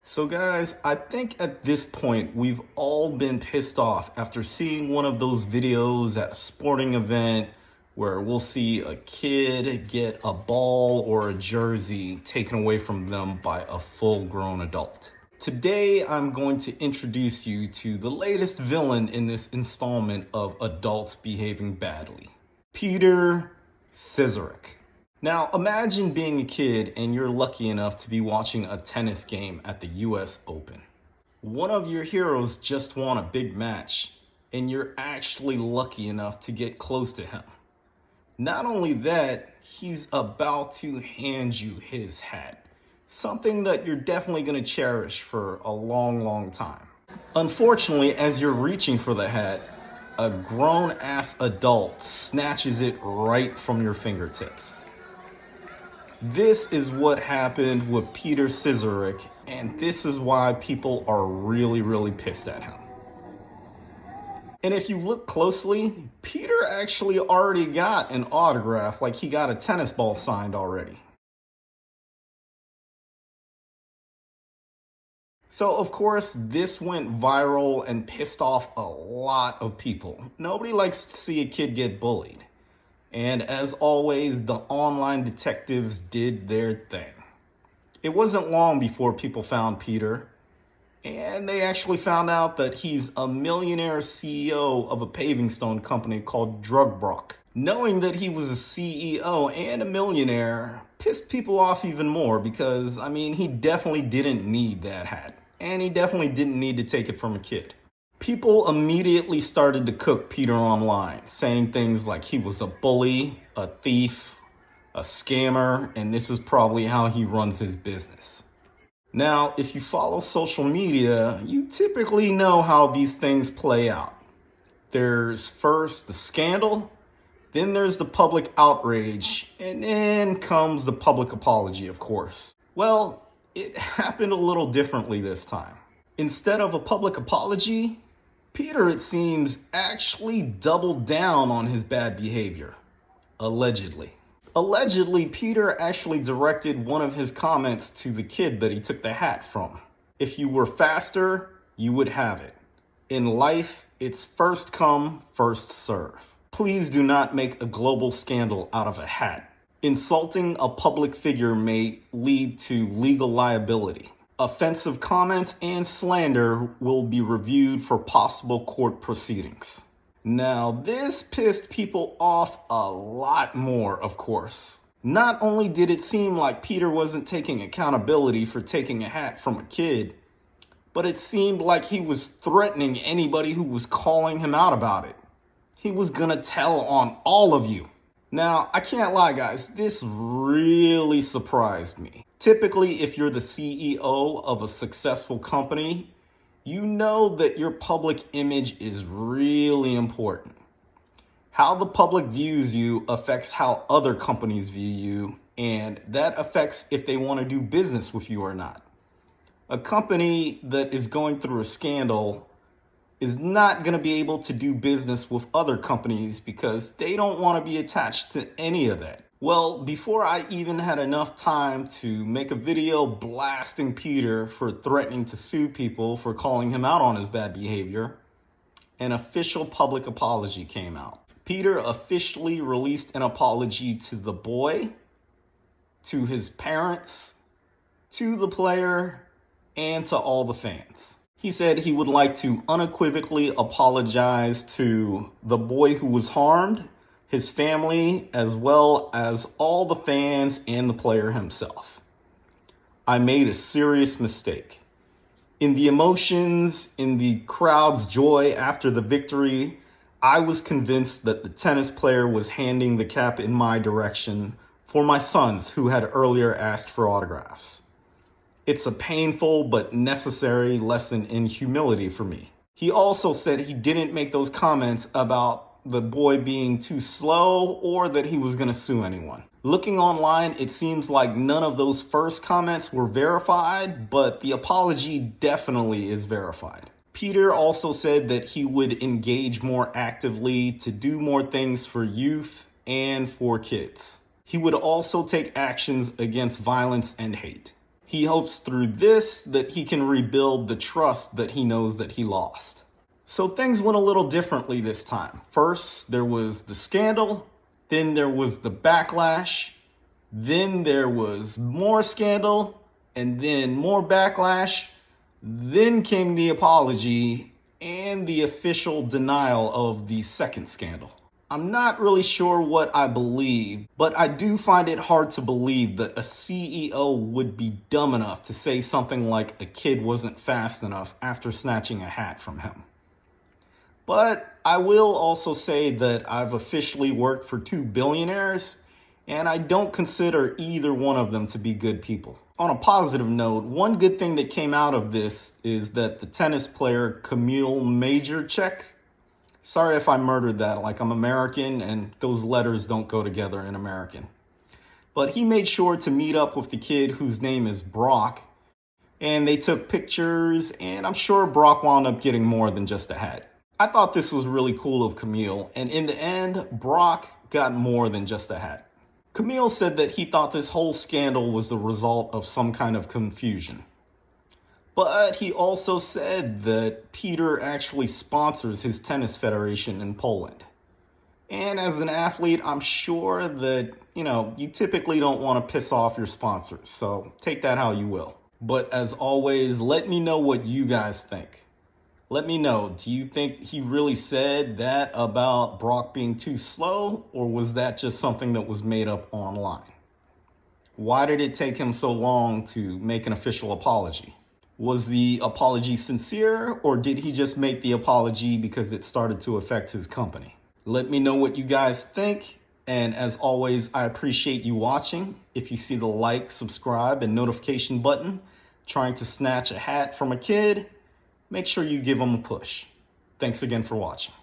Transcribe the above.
So guys, I think at this point we've all been pissed off after seeing one of those videos at a sporting event where we'll see a kid get a ball or a jersey taken away from them by a full-grown adult. Today I'm going to introduce you to the latest villain in this installment of adults behaving badly, Piotr Szczerek. Now, imagine being a kid and you're lucky enough to be watching a tennis game at the US Open. One of your heroes just won a big match, and you're actually lucky enough to get close to him. Not only that, he's about to hand you his hat, something that you're definitely going to cherish for a long time. Unfortunately, as you're reaching for the hat, a grown-ass adult snatches it right from your fingertips. This is what happened with Piotr Szczerek, and this is why people are really pissed at him. And if you look closely, Peter actually already got an autograph, like he got a tennis ball signed already. So of course, this went viral and pissed off a lot of people. Nobody likes to see a kid get bullied. And as always, the online detectives did their thing. It wasn't long before people found Peter, and they actually found out that he's a millionaire CEO of a paving stone company called Drugbrock. Knowing that he was a CEO and a millionaire pissed people off even more because, he definitely didn't need that hat, and he definitely didn't need to take it from a kid. People immediately started to cook Peter online, saying things like he was a bully, a thief, a scammer, and this is probably how he runs his business. Now, if you follow social media, you typically know how these things play out. There's first the scandal, then there's the public outrage, and then comes the public apology, of course. Well, it happened a little differently this time. Instead of a public apology, Peter, it seems, actually doubled down on his bad behavior. Allegedly. Allegedly, Peter actually directed one of his comments to the kid that he took the hat from. If you were faster, you would have it. In life, it's first come, first serve. Please do not make a global scandal out of a hat. Insulting a public figure may lead to legal liability. Offensive comments and slander will be reviewed for possible court proceedings. Now, this pissed people off a lot more, of course. Not only did it seem like Peter wasn't taking accountability for taking a hat from a kid, but it seemed like he was threatening anybody who was calling him out about it. He was gonna tell on all of you. Now, I can't lie, guys, this really surprised me. Typically, if you're the CEO of a successful company, you know that your public image is really important. How the public views you affects how other companies view you, and that affects if they want to do business with you or not. A company that is going through a scandal is not going to be able to do business with other companies because they don't want to be attached to any of that. Well, before I even had enough time to make a video blasting Peter for threatening to sue people for calling him out on his bad behavior, an official public apology came out. Peter officially released an apology to the boy, to his parents, to the player, and to all the fans. He said he would like to unequivocally apologize to the boy who was harmed, his family, as well as all the fans and the player himself. I made a serious mistake. In the emotions, in the crowd's joy after the victory, I was convinced that the tennis player was handing the cap in my direction for my sons who had earlier asked for autographs. It's a painful but necessary lesson in humility for me. He also said he didn't make those comments about the boy being too slow or that he was going to sue anyone. Looking online, it seems like none of those first comments were verified, but the apology definitely is verified. Peter also said that he would engage more actively to do more things for youth and for kids. He would also take actions against violence and hate. He hopes through this that he can rebuild the trust that he knows that he lost. So things went a little differently this time. First, there was the scandal, then there was the backlash, then there was more scandal, and then more backlash. Then came the apology and the official denial of the second scandal. I'm not really sure what I believe, but I do find it hard to believe that a CEO would be dumb enough to say something like a kid wasn't fast enough after snatching a hat from him. But I will also say that I've officially worked for 2 billionaires, and I don't consider either one of them to be good people. On a positive note, one good thing that came out of this is that the tennis player Camille Majorchek, sorry if I murdered that, like I'm American and those letters don't go together in American. But he made sure to meet up with the kid whose name is Brock, and they took pictures, and I'm sure Brock wound up getting more than just a hat. I thought this was really cool of Camille, and in the end, Brock got more than just a hat. Camille said that he thought this whole scandal was the result of some kind of confusion. But he also said that Peter actually sponsors his tennis federation in Poland. And as an athlete, I'm sure that, you typically don't want to piss off your sponsors, so take that how you will. But as always, let me know what you guys think. Let me know, do you think he really said that about Brock being too slow, or was that just something that was made up online? Why did it take him so long to make an official apology? Was the apology sincere, or did he just make the apology because it started to affect his company? Let me know what you guys think, and as always, I appreciate you watching. If you see the like, subscribe, and notification button trying to snatch a hat from a kid, make sure you give them a push. Thanks again for watching.